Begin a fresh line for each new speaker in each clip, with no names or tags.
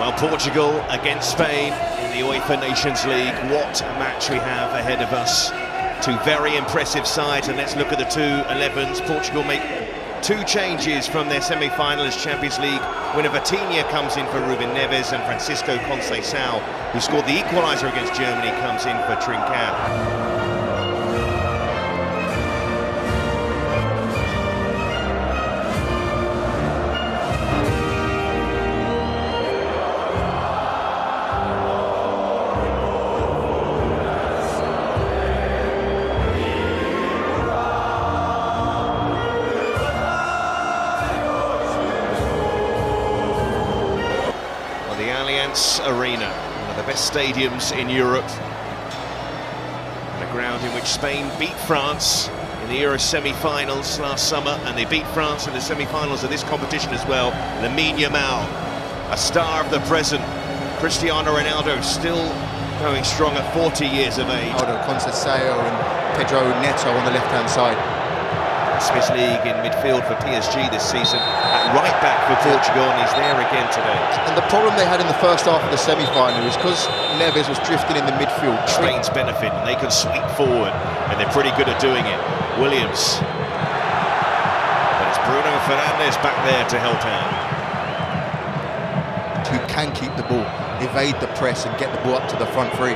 Well, Portugal against Spain in the UEFA Nations League. What a match we have ahead of us. Two very impressive sides, and let's look at the two 11s. Portugal make two changes from their semi-finalist Champions League winner. Vitinha comes in for Ruben Neves, and Francisco Conceição, who scored the equaliser against Germany, comes in for Trincão. Arena, one of the best stadiums in Europe, and a ground in which Spain beat France in the Euro semi-finals last summer, and they beat France in the semi-finals of this competition as well. Lamine Yamal, a star of the present. Cristiano Ronaldo still going strong at 40 years of age.
Conceição and Pedro Neto on the left-hand side.
Smith League in midfield for PSG this season, at right back for Portugal, and he's there again today.
And the problem they had in the first half of the semi-final is because Neves was drifting in the midfield.
Spain's benefit, and they can sweep forward, and they're pretty good at doing it. Williams. But it's Bruno Fernandes back there to help out.
Who can keep the ball, evade the press and get the ball up to the front three.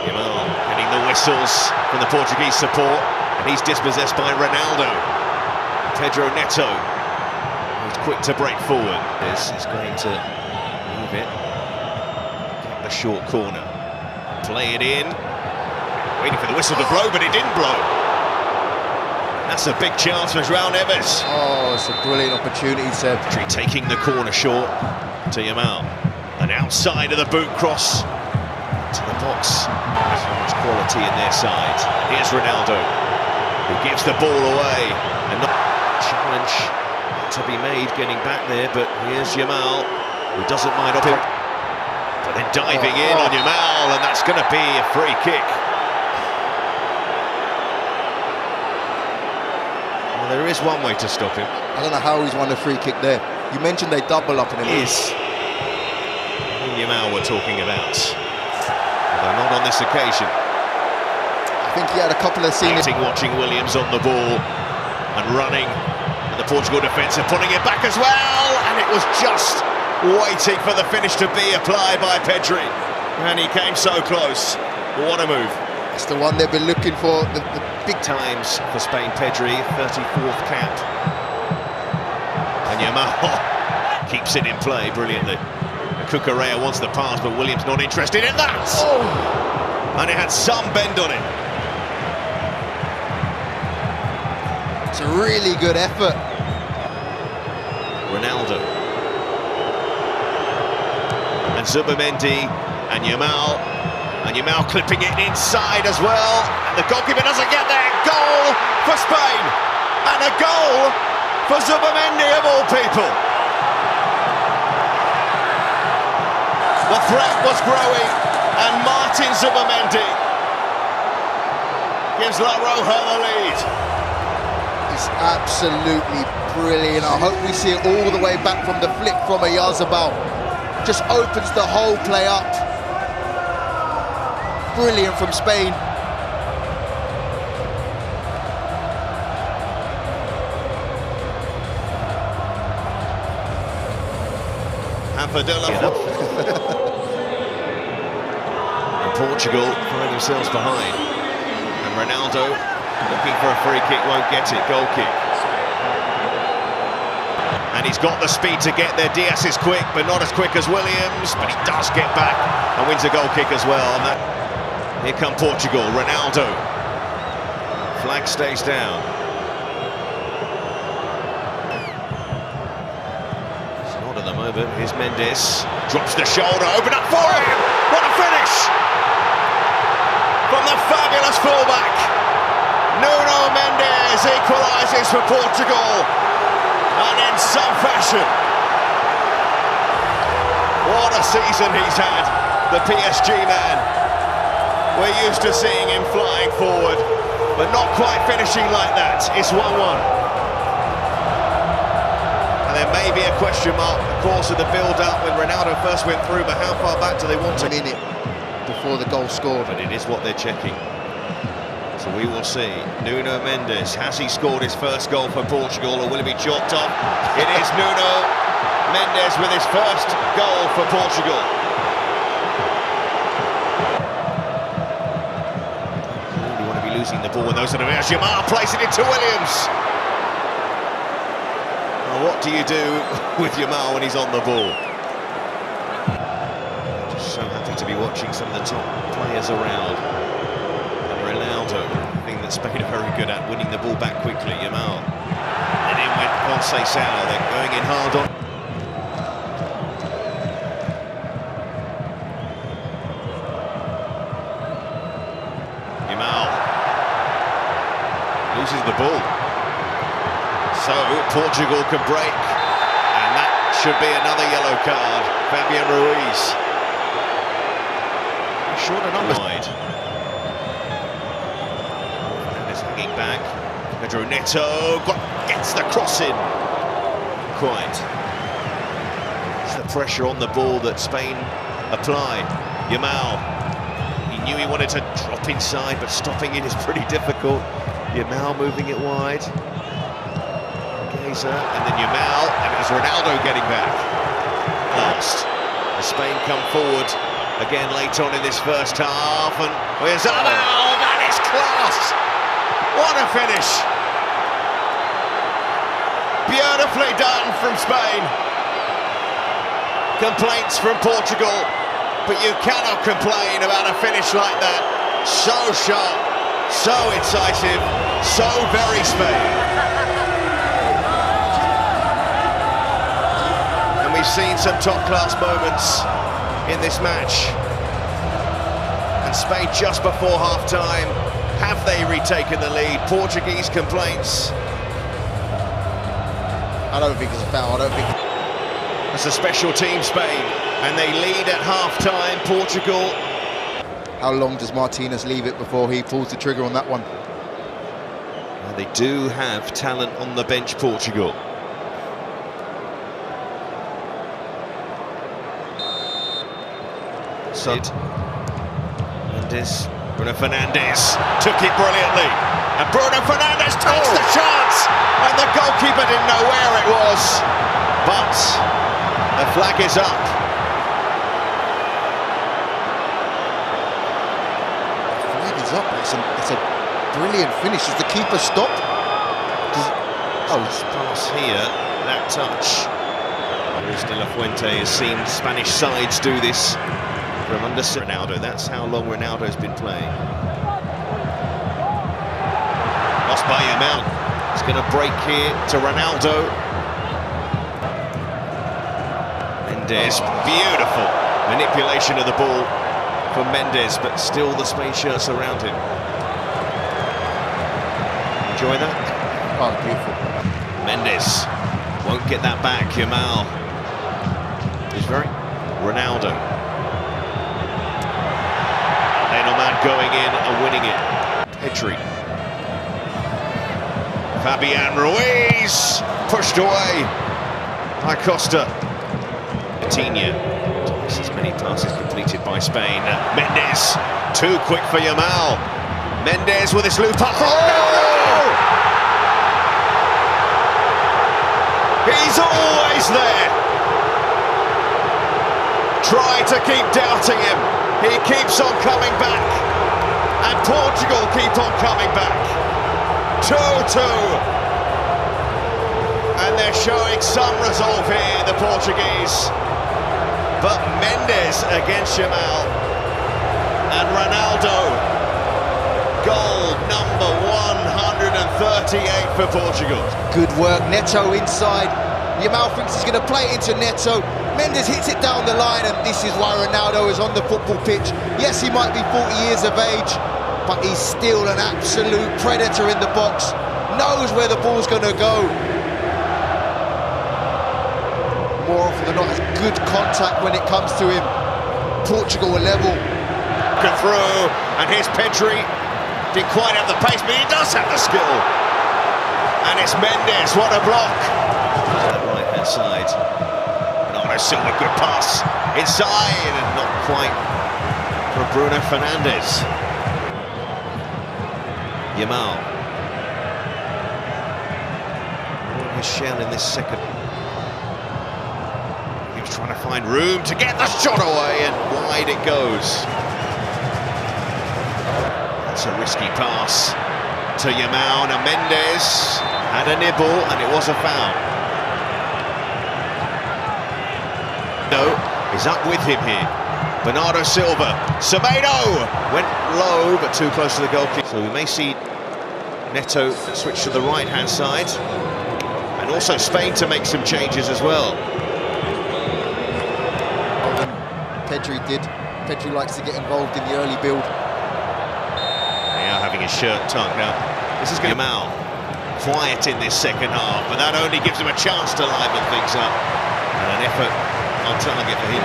Yamal getting the whistles from the Portuguese support. And he's dispossessed by Ronaldo. Pedro Neto, who's quick to break forward. This is going to move it. Get the short corner. Play it in. Waiting for the whistle to blow, but it didn't blow. That's a big chance for João Neves.
Oh, it's a brilliant opportunity, Seb.
Taking the corner short to Yamal. And outside of the boot cross to the box. So much quality in their side. Here's Ronaldo, who gives the ball away, and not challenge to be made getting back there, but here's Yamal, who doesn't mind up it, but then diving in on Yamal, and that's going to be a free kick. Well, there is one way to stop him.
I don't know how he's won a free kick there. You mentioned they double up in the middle.
Is Yamal we're talking about, although not on this occasion.
I think he had a couple of scenes.
Watching Williams on the ball and running, and the Portugal defence are pulling it back as well, and it was just waiting for the finish to be applied by Pedri, and he came so close. What a move.
It's the one they've been looking for, the big
times for Spain. Pedri, 34th cap, and Yamal keeps it in play brilliantly. Cucurella wants the pass, but Williams not interested in that. And it had some bend on it.
It's a really good effort.
Ronaldo. And Zubamendi and Yamal. And Yamal clipping it inside as well. And the goalkeeper doesn't get there. Goal for Spain. And a goal for Zubamendi of all people. The threat was growing, and Martin Zubamendi gives La Roja the lead.
It's absolutely brilliant. I hope we see it all the way back from the flick from Oyarzabal. Just opens the whole play up. Brilliant from Spain.
And Portugal find themselves behind. And Ronaldo looking for a free kick, won't get it. Goal kick. And he's got the speed to get there. Diaz is quick, but not as quick as Williams. But he does get back and wins a goal kick as well. And that, here come Portugal. Ronaldo. Flag stays down. It's not at the moment. Here's Mendes. Drops the shoulder. Open up for him. What a finish! From the fabulous fullback. Nuno Mendes equalises for Portugal, and in some fashion. What a season he's had, the PSG man. We're used to seeing him flying forward, but not quite finishing like that. It's 1-1. And there may be a question mark, of course, of the build-up when Ronaldo first went through, but how far back do they want to?
A minute before the goal scored.
But it is what they're checking. So we will see. Nuno Mendes, has he scored his first goal for Portugal, or will he be chalked off? It is Nuno Mendes with his first goal for Portugal. You want to be losing the ball when those are the Yamal plays it into Williams. Well, what do you do with Yamal when he's on the ball? Just so happy to be watching some of the top players around. Ronaldo, thing that Spain are very good at, winning the ball back quickly. Yamal, and in went Conceição. They're going in hard on. Yamal loses the ball, so Portugal can break, and that should be another yellow card. Fabian Ruiz, short and wide. Hanging back, Pedro Neto gets the cross in. Quite. It's the pressure on the ball that Spain apply. Yamal, he knew he wanted to drop inside, but stopping it is pretty difficult. Yamal moving it wide. Gazer, and then Yamal, and it was Ronaldo getting back. Last, as Spain come forward again late on in this first half, and where's Yamal? That is class! What a finish! Beautifully done from Spain. Complaints from Portugal, but you cannot complain about a finish like that. So sharp, so incisive, so very Spain. And we've seen some top-class moments in this match. And Spain just before half-time. Have they retaken the lead? Portuguese complaints.
I don't think it's a foul. I don't think
it's a special team, Spain, and they lead at half-time. Portugal.
How long does Martinez leave it before he pulls the trigger on that one?
Well, they do have talent on the bench, Portugal. So, Mendes. Bruno Fernandes took it brilliantly, and Bruno Fernandes takes the chance, and the goalkeeper didn't know where it was, but the flag is up.
The flag is up. It's a brilliant finish. Does the keeper stop?
This pass here, that touch. Luis de la Fuente has seen Spanish sides do this. From under Ronaldo, that's how long Ronaldo's been playing. Lost by Yamal. It's going to break here to Ronaldo. Mendes, beautiful manipulation of the ball from Mendes, but still the Spain shirts around him. Enjoy that?
Oh, beautiful.
Mendes won't get that back. Yamal is very Ronaldo. Going in and winning it. Pedri. Fabian Ruiz pushed away by Costa. Coutinho. Twice as many passes completed by Spain. Mendes, too quick for Yamal. Mendes with his loop up. Oh! He's always there. Try to keep doubting him. He keeps on coming back. And Portugal keep on coming back. 2-2. And they're showing some resolve here, the Portuguese. But Mendes against Yamal. And Ronaldo. Goal number 138 for Portugal.
Good work, Neto inside. Yamal thinks he's going to play it into Neto. Mendes hits it down the line, and this is why Ronaldo is on the football pitch. Yes, he might be 40 years of age, but he's still an absolute predator in the box. Knows where the ball's going to go. More often than not, has good contact when it comes to him. Portugal are level.
Get through, and here's Pedri. Didn't quite have the pace, but he does have the skill. And it's Mendes, what a block. That right hand. right-hand side. Bernardo Silva, good pass inside, and not quite for Bruno Fernandes. Yamal. His shell in this second. He was trying to find room to get the shot away, and wide it goes. That's a risky pass to Yamal. Now Mendes had a nibble, and it was a foul. No, he's up with him here. Bernardo Silva, Semedo went low but too close to the goalkeeper. So we may see Neto switch to the right-hand side, and also Spain to make some changes as well.
Pedri did. Pedri likes to get involved in the early build.
Now having his shirt tucked. Now this is going to Yamal. Quiet in this second half, but that only gives him a chance to liven things up, and an effort on target for him.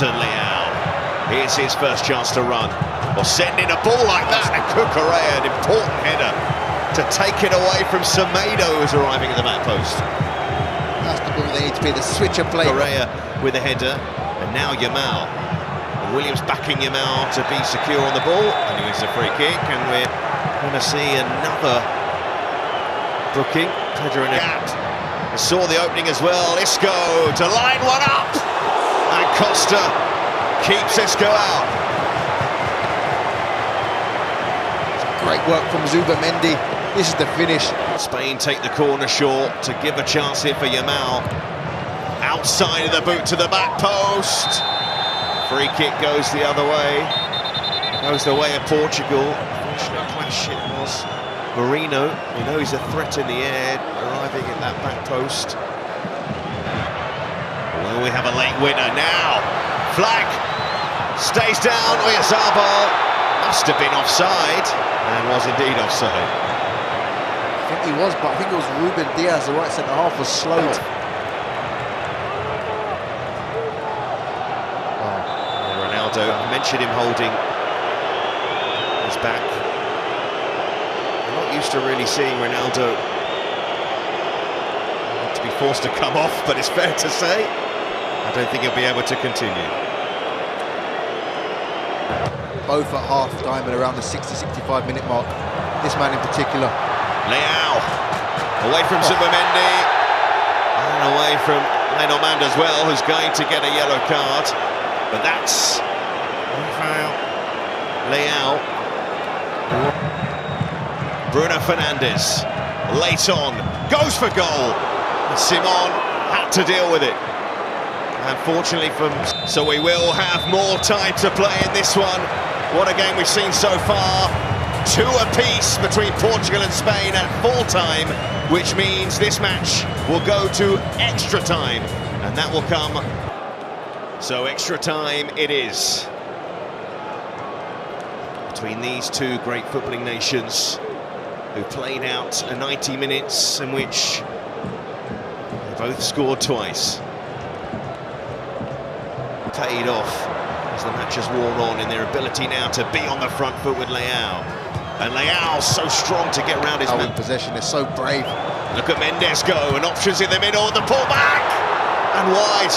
To Leao. Here's his first chance to run. Or send in a ball like that, and Cucurella, an important header to take it away from Semedo, who's arriving at the back post.
That's the ball they need to be, the switcher play.
Cucurella with a header, and now Yamal. And Williams backing Yamal to be secure on the ball, and he wins the free kick, and we're going to see another booking. Pedro in a gap. I saw the opening as well. Isco to line one up, and Costa keeps Isco out.
Great work from Zubamendi. This is the finish.
Spain take the corner short to give a chance here for Yamal. Outside of the boot to the back post. Free kick goes the other way. Goes the way of Portugal. Unfortunate clash it was. Marino, we know he's a threat in the air, arriving in that back post. Well, we have a late winner now. Flag stays down. Oyarzabal must have been offside, and was indeed offside.
I think he was, but I think it was Ruben Diaz, the right centre half, was slowed.
Ronaldo, I mentioned him holding his back. I'm not used to really seeing Ronaldo to be forced to come off, but it's fair to say I don't think he'll be able to continue.
Both at half-time and around the 60-65 minute mark. This man in particular.
Leao, away from Zubamendi, and away from Lionel Manda as well, who's going to get a yellow card. But that's Leao. Bruno Fernandes, late on, goes for goal. And Simon had to deal with it. Unfortunately so we will have more time to play in this one. What a game we've seen so far. 2 apiece between Portugal and Spain at full time, which means this match will go to extra time, and that will come. So extra time it is between these two great footballing nations, who played out a 90 minutes in which they both scored twice. Paid off as the match has worn on in their ability now to be on the front foot with Leao. And Leao so strong to get around his man.
In possession, they're so brave.
Look at Mendes go, and options in the middle, the pull back and wide.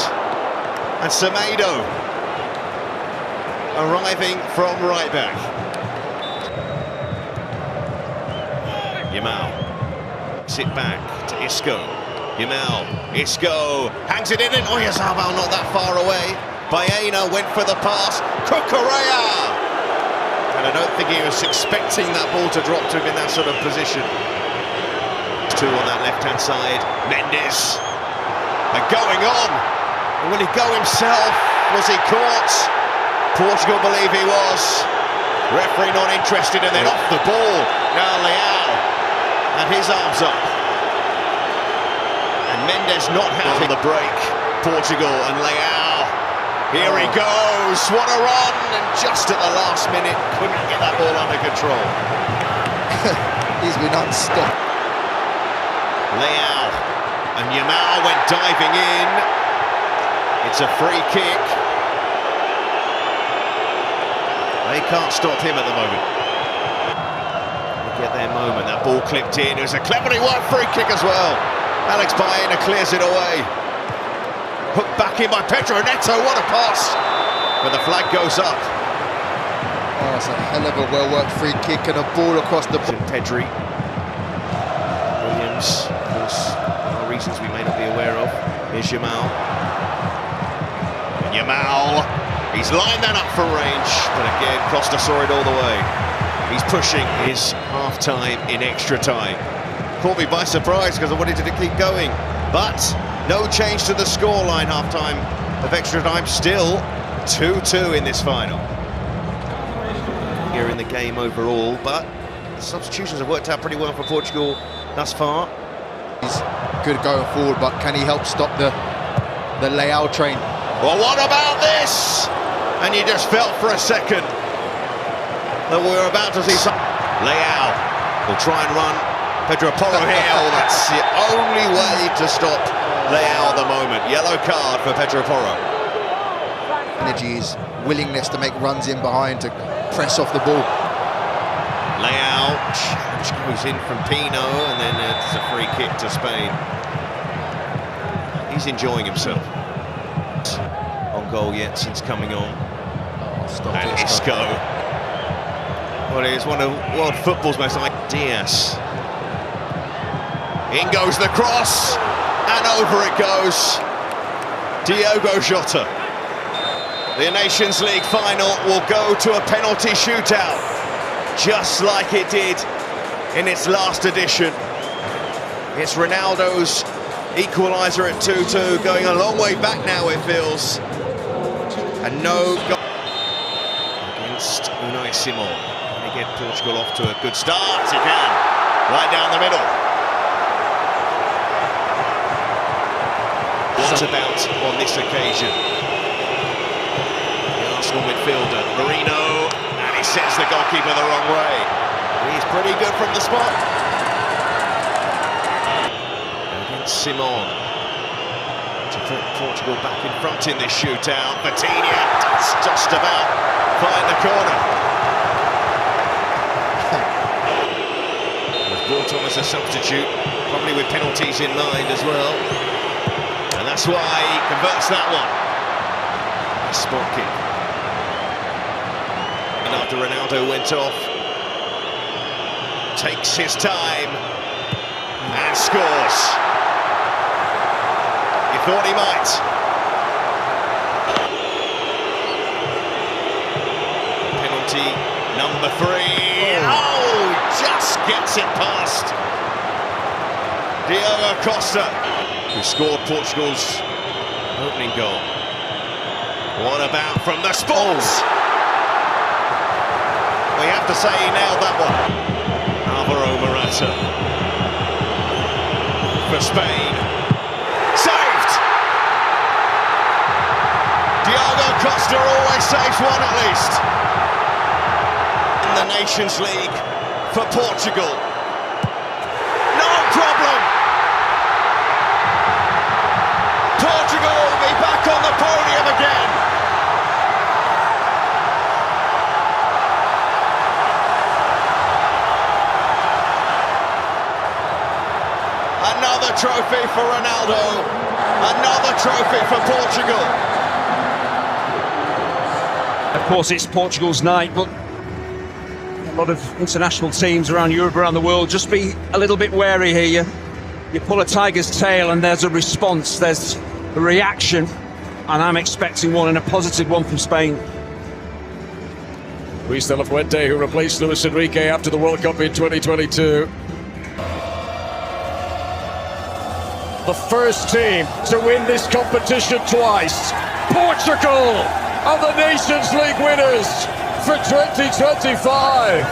And Semedo arriving from right back. Yamal, sit back to Isco. Yamal, Isco, hangs it in, and Oyarzabal not that far away. Baena went for the pass, Cucurella! And I don't think he was expecting that ball to drop to him in that sort of position. 2 on that left-hand side, Mendes, and going on. And will he go himself? Was he caught? Portugal believe he was. Referee not interested, and then off the ball. Now Leao, and his arms up. And Mendes not having the break. Portugal and Leao. Here he goes, what a run, and just at the last minute, couldn't get that ball under control.
He's been unstopped.
Leao, and Yamal went diving in. It's a free kick. They can't stop him at the moment. They get their moment, that ball clipped in. It was a cleverly worked free kick as well. Alex Baena clears it away. Hooked back in by Pedro Neto, what a pass! But the flag goes up.
Oh, it's a hell of a well-worked free kick and a ball across the...
Pedri. Williams, of course, there are reasons we may not be aware of. Here's Yamal. And Yamal, he's lined that up for range, but again, Costa saw it all the way. He's pushing his half-time in extra time. Caught me by surprise because I wanted to keep going. But no change to the scoreline half-time of extra time. Still 2-2 in this final. Here in the game overall, but the substitutions have worked out pretty well for Portugal thus far.
He's good going forward, but can he help stop the Leao train?
Well, what about this? And you just felt for a second that we were about to see some... Leao will try and run Pedro Porro here. Oh, that's the only way to stop Leao at the moment. Yellow card for Pedro Porro.
Energy is willingness to make runs in behind, to press off the ball.
Leao, challenge goes in from Pino, and then it's a free kick to Spain. He's enjoying himself. On goal yet since coming on. And Isco. Well, he's one of world football's most ideas. In goes the cross, and over it goes. Diogo Jota. The Nations League final will go to a penalty shootout, just like it did in its last edition. It's Ronaldo's equaliser at 2-2, going a long way back now, it feels. And no goal against Unai Simon. Can he get Portugal off to a good start? He can, right down the middle. What about on this occasion? The Arsenal midfielder, Marino, and he sets the goalkeeper the wrong way. He's pretty good from the spot. Against Simon. To put Portugal back in front in this shootout. Vitinha does just about find the corner. Was brought on as a substitute, probably with penalties in mind as well. And that's why he converts that one. A spot kick. And after Ronaldo went off, takes his time and scores. You thought he might. Penalty number 3. Oh, just gets it past Diogo Costa, who scored Portugal's opening goal. What about from the spot? We have to say he nailed that one. Alvaro Morata for Spain. Saved! Diogo Costa always saves one at least. In the Nations League for Portugal. No problem! Portugal will be back on the podium again. Another trophy for Ronaldo. Another trophy for Portugal.
Of course, it's Portugal's night, but a lot of international teams around Europe, around the world, just be a little bit wary here. You pull a tiger's tail and there's a response, there's a reaction, and I'm expecting one, and a positive one, from Spain.
Luis de la Fuente, who replaced Luis Enrique after the World Cup in 2022. The first team to win this competition twice. Portugal are the Nations League winners for 2025.